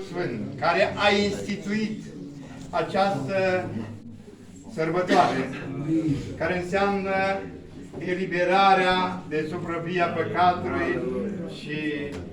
Sfânt, care a instituit această sărbătoare, care înseamnă eliberarea de supravia păcatului și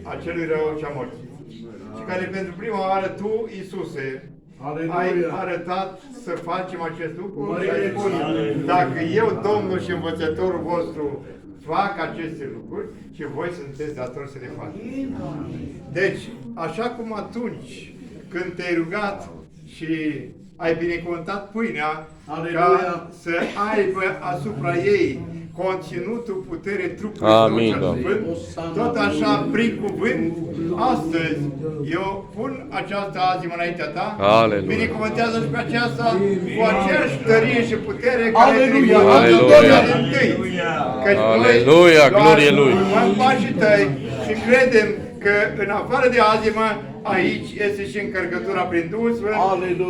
a celui rău și a morții. Și care pentru prima oară Tu, Iisuse, ai arătat să facem acest lucru și ai spus, dacă eu, Domnul și Învățătorul vostru, fac aceste lucruri și voi sunteți datori să le faceți. Deci, așa cum atunci când te-ai rugat și ai binecuvântat pâinea ca să aibă asupra ei conținutul putere trupului Sfânt, tot așa, prin cuvânt, astăzi eu pun această azimă înaintea Ta, binecuvântează și pe aceasta cu aceeași tărie și putere care Aleluia! Aleluia! Glorie Lui! Luăm pașii Tăi și credem că în afară de azimă, aici este și încărcătura prin Duhul Sfânt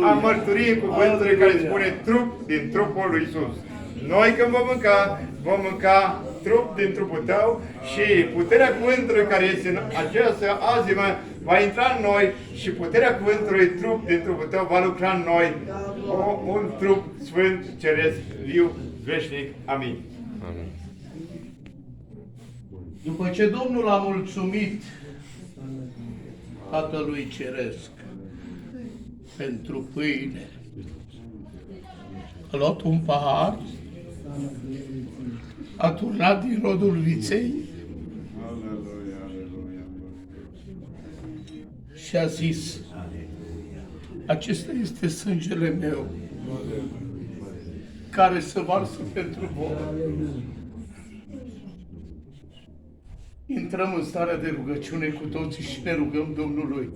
a mărturiei cuvântului care spune trup din trupul lui Iisus. Noi când vom mânca trup din trupul Tău și puterea cuvântului care este în această azimă va intra în noi și puterea cuvântului trup din trupul Tău va lucra în noi un trup sfânt, ceresc, viu, veșnic. Amin. Amin. După ce Domnul a mulțumit Tatălui Ceresc pentru pâine, a luat un pahar, a turnat din rodul viței și a zis, acesta este sângele meu care se varsă pentru voi. Intrăm în starea de rugăciune cu toții și ne rugăm Domnului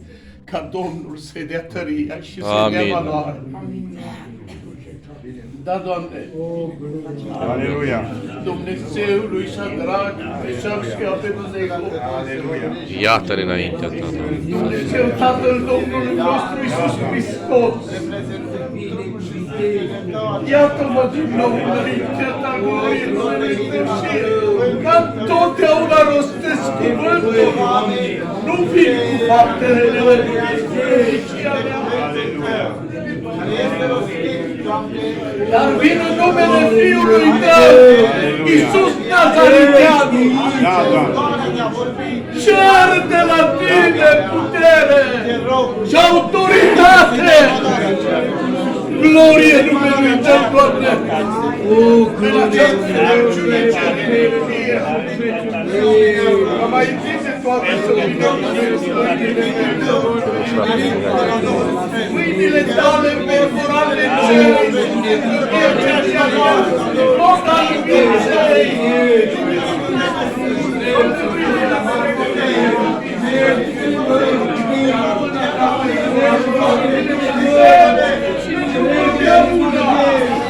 ca Domnul să-i dea tăria și să-i dea valoare. Da, Doamne! Aleluia! Dumnezeului și drag, Meșac și Abednego! Iată-ne înaintea Ta, Doamne! Dumnezeu Tatăl Domnului nostru Iisus Hristos! Iată-mă din nou înaintea Ta, glorie Dumnezeu și ca totdeauna rostesc cuvântul, nu vin cu faptele mele, ci alea mea. Dar vin în numele Fiului Tău, Iisus Nazariteanu. Cer de la Tine putere și autoritate. Glorie numelui Tău, Doamne. De la înțelepciune cea fie. Ca mai întâi toate să vină mâinile Tale corporale cele, tot al vieței.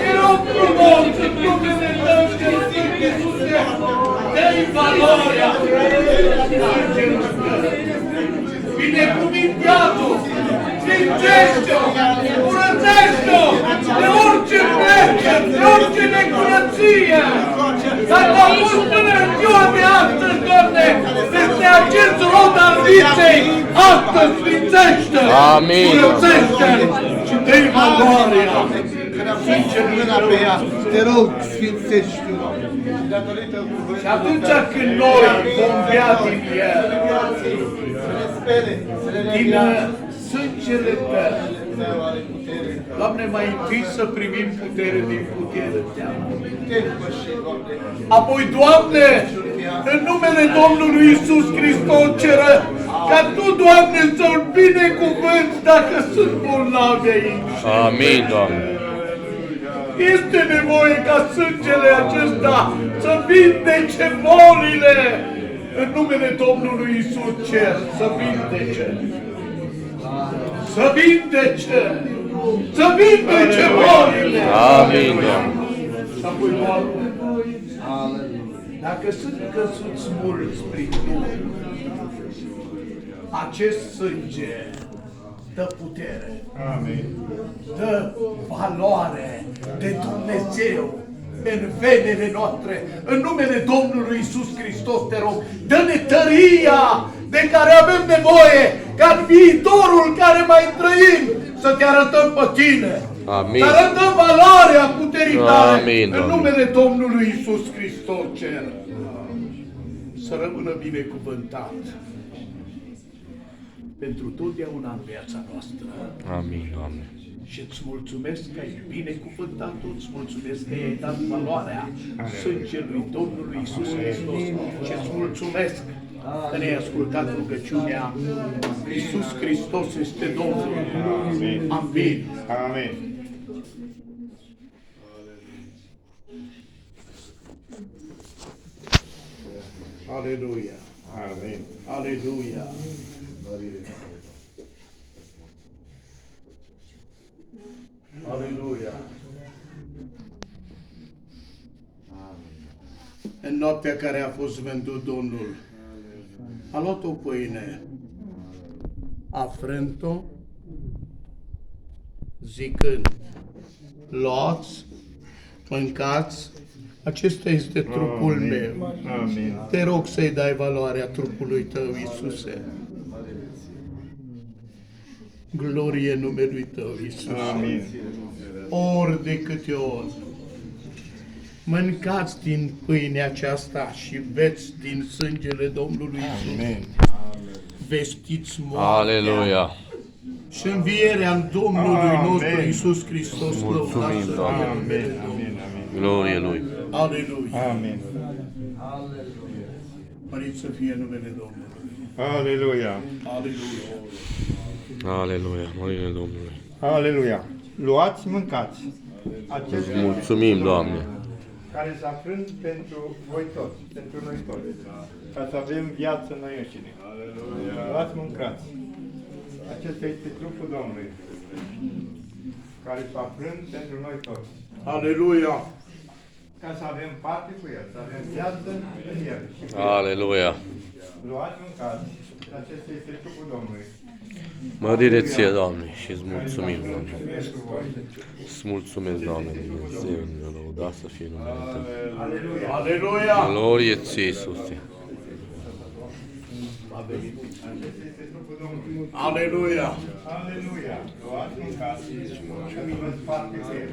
Erau frumos în numele Tău, Iisuse, dă-i valoarea, binecuvintează-o, sfințește-o, curățește-o de orice plece, de orice necurăție. Dacă a fost până în ziua de astăzi, Doamne, peste acest rod al viței, astăzi sfințește-l, curățește-l și dă-i valoarea. Te rog, sfințește-o. Și atunci când noi vom bea din el, din sângele Tău, Doamne, mai întâi să primim putere din putere Tău. Apoi, Doamne, în numele Domnului Iisus Hristos ceră ca Tu, Doamne, să-L binecuvânți dacă sunt bolnavi aici. Amin, Doamne. Este nevoie ca sângele acesta să vindece bolile. În numele Domnului Iisus cer să vindece. Să vindece. Să vindece bolile. Amin, Doamne. Și apoi, Doamne, dacă sunt căsuți mulți prin Duh, acest sânge dă putere, dă valoare de Dumnezeu în venele noastre. În numele Domnului Iisus Hristos te rog, dă-ne tăria de care avem nevoie, ca în viitorul care mai trăim să te arătăm pe tine. Amin. Să arătăm valoarea puterii tale. Amin, În Doamne. numele Domnului Iisus Hristos cer. Să rămână binecuvântat pentru totdeauna în viața noastră. Amin, Doamne. Și îți mulțumesc că ai binecuvântat-o, îți mulțumesc că i-ai dat valoarea sângelui Domnului Iisus Hristos și îți mulțumesc că ne-ai ascultat rugăciunea. Iisus Hristos este Domnul. Amin. Amin. Aleluia. Amin. Aleluia. Aleluia. În noaptea care a fost vândut Domnul, a luat o pâine, a frânt-o, zicând, luați, mâncați, acesta este trupul meu. Amin. Te rog să-i dai valoarea trupului tău, Iisuse. Glorie numelui tău, Iisuse. Amin. Ori de câte ori mâncați din pâinea aceasta și beți din sângele Domnului Iisus, Amin. vestiți moartea Aleluia. și învierea în Domnului Amin. nostru Iisus Hristos. Mulțumim, lăudați să fie Doamne. numele Amin. Domnului. Amin. Amin. Glorie Lui. Aleluia. Amin. Mărit să fie numele Domnului. Aleluia. Aleluia. Aleluia. Mărire Domnului. Aleluia. Luați, mâncați. Acest Îți mulțumim, Doamne. care s-a frânt pentru voi toți, pentru noi toți, ca să avem viață în noi înșine. Luați, mâncați. Acesta este trupul Domnului, care s-a frânt pentru noi toți, Aleluia. ca să avem parte cu El, să avem viață în El. Aleluia. Luați, mâncați. Acesta este trupul Domnului. Mărire ție, Doamne, și îți mulțumim, Doamne. Pentru voi. Îți mulțumesc, Doamne, Dumnezeu, lăudat să fie numele Tău. Aleluia. Aleluia. Glorie ție, Iisuse. Acesta este trupul Domnului. Aleluia. Aleluia. Luați, mâncați. Și aveți parte cu El.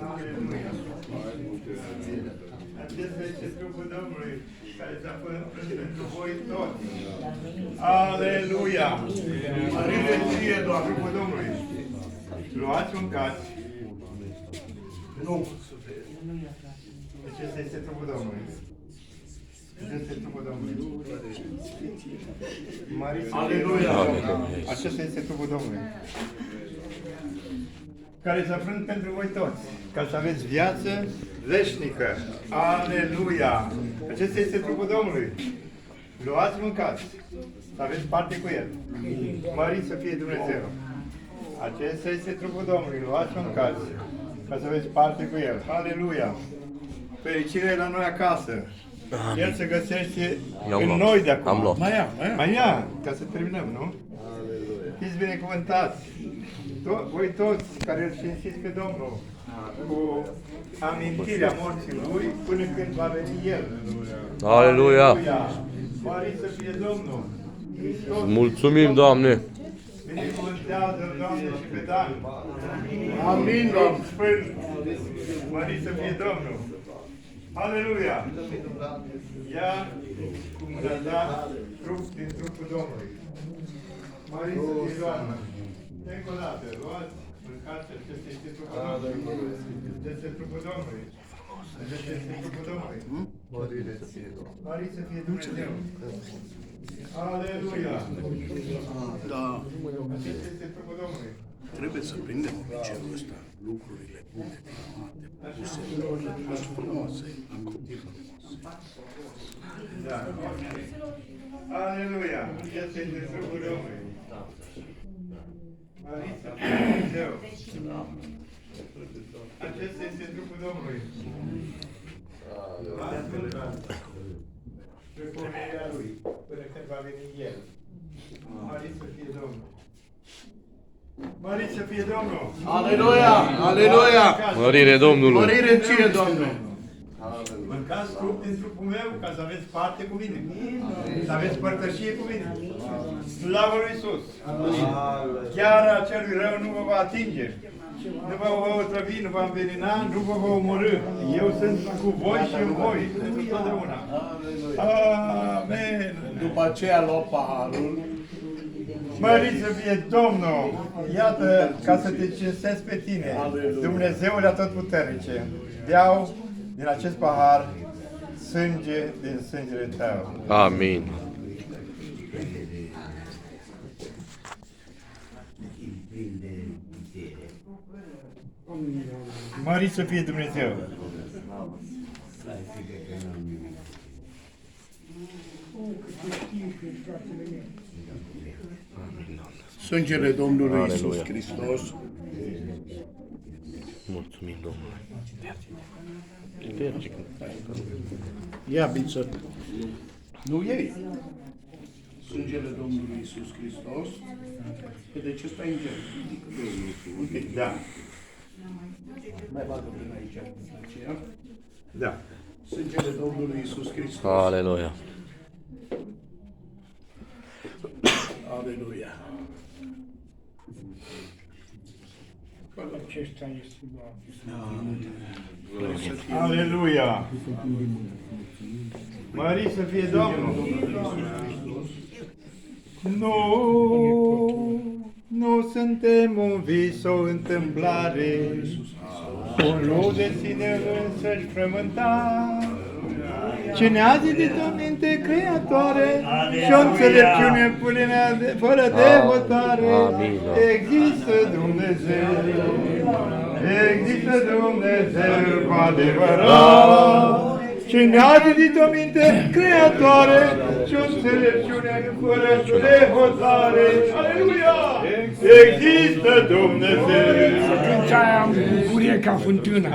Aleluia. Acesta este trupul Domnului care s-a făcut pentru voi toți. Aleluia! Mărire ție, Doamne, trupul Domnului. Luați, mâncați. Nu. Acesta este trupul Domnului. Acesta este trupul Domnului. Măriți Aleluia. Acesta este trupul Domnului, care s-a frânt pentru voi toți, ca să aveți viață veșnică. Aleluia! Acesta este trupul Domnului. Luați, mâncați, să aveți parte cu El. Mărit să fie Dumnezeu. Acesta este trupul Domnului. Luați, mâncați, ca să aveți parte cu El. Aleluia! Fericirea e la noi acasă. El se găsește I-am în luat. noi de acum. Am luat. Mai ia, ca să terminăm, nu? Fiți binecuvântați, voi toți care îl cinstiți pe Domnul, cu amintirea morții Lui până când va veni El. Aleluia. Mărit să fie Domnul. Hristos, Mulțumim, Doamne. binecuvântează, Doamne, și pe Dan. Amin, Doamne. Sfânt, mărit să fie Domnul. Aleluia! Ia cum ne-a dat trup din trupul Domnului. Mărit să fie Doamne. Încă o dată, luați, mâncați, acesta este trupul Domnului. Acesta este trupul Domnului. Acesta este trupul Domnului. Mărit să fie Dumnezeu. Aleluia! Da. Acesta este trupul Domnului. Trebuie să prindem obiceiul ăsta, lucrurile bune din toate puse, frumoase, acopii frumoase. Da. Aleluia! Este este trupul Domnului. Mărit să fie Dumnezeu. Acesta este trupul Domnului. Pe femeia lui, până când va veni el. Mărit să fie Domnul. Mărit să fie Domnul. Aleluia! Aleluia! Mărire Domnului! Mărire ție, Doamne! Mâncați trup din trupul meu ca să aveți parte cu mine. Să aveți părtășie cu mine. Slavă lui Iisus! Chiar acelui rău nu vă va atinge. Nu vă va otrăvi, nu va învenena, nu vă va omorâ. Eu sunt cu voi și în voi pentru totdeauna. Amen! După aceea lua paharul. Mărit să fie Domnul! Iată, ca să te cinstesc pe tine, Dumnezeul Atotputernice, beau din acest pahar sânge din sângele tău. Amin. Mărit să fie Dumnezeu! Sângele Domnului Aleluia. Iisus Hristos. Mulțumim Domnului. Verge. Ia biță. Nu iei. Sângele Domnului Iisus Hristos. Că de ce stai în cer? Uite, Da, mai bagă prin aici. Aceea. da. Sângele Domnului Iisus Hristos. Aleluia. Aleluia. Acesta este Aleluia! Mărit să fie Domnul! Nu suntem un vis, o întâmplare, un loc de sine însăși frământat. Cine a zidit o minte creatoare și o înțelepciune plină fără de hotare, există Dumnezeu, există Dumnezeu cu adevărat. Cine a zidit o minte creatoare și o înțelepciune fără de hotare, aleluia, există Dumnezeu. Atunci am bucurie ca fântână.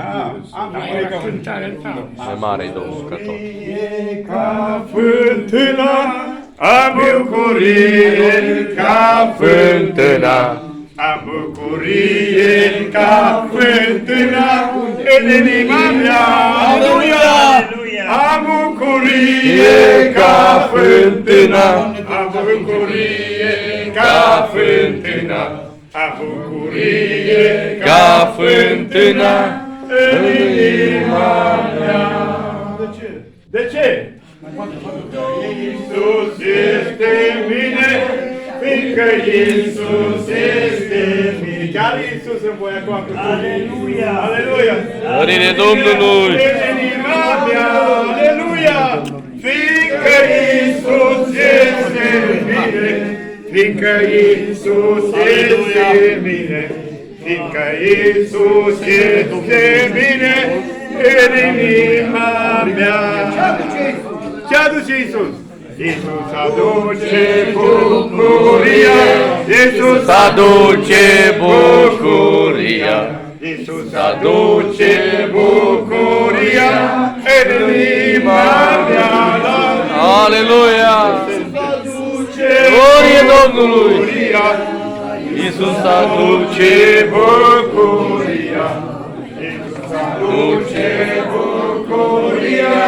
Am bucurie ca cântarea ta. Mai mare-i Domnul ca tot. Bucurie ca fântâna, am bucurie ca fântâna, am bucurie ca fântâna în inima mea. Aleluia! Am bucurie ca fântâna, am bucurie ca fântâna, am bucurie Ca fântâna în inima mea. De ce? Iisus este mine, fiindcă Iisus este mine. Chiar Iisus în voi acum cu Aleluia! Aleluia! Mărire Domnului! În inima mea, aleluia! Fiindcă Iisus este mine, fiindcă Iisus este mine, fiindcă Iisus este mine, în inima mea. Ce aduce Iisus? Iisus aduce bucuria, Iisus Aduce bucuria, Iisus aduce bucuria în inima mea. Aleluia! Glorie Domnului! Iisus aduce bucuria, Iisus aduce bucuria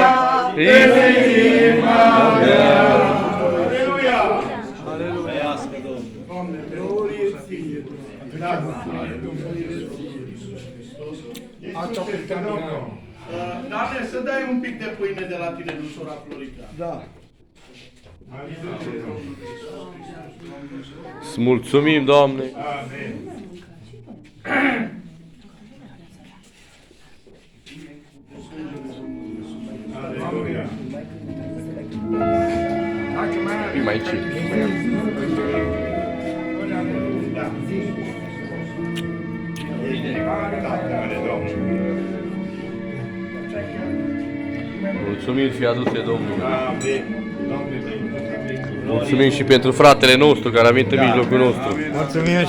în inima mea. Aleluia! Doamne, glorie ție. Doamne, să dai un pic de pâine de la tine, nu sora Florica. Da. Îți mulțumim, Doamne! Amen. Aleluia. Fii mai chill. Da. Tatăl Domnului. Mulțumim și aduse Domnului. Amen. Mulțumim și pentru fratele nostru care a venit în mijlocul nostru. Mulțumim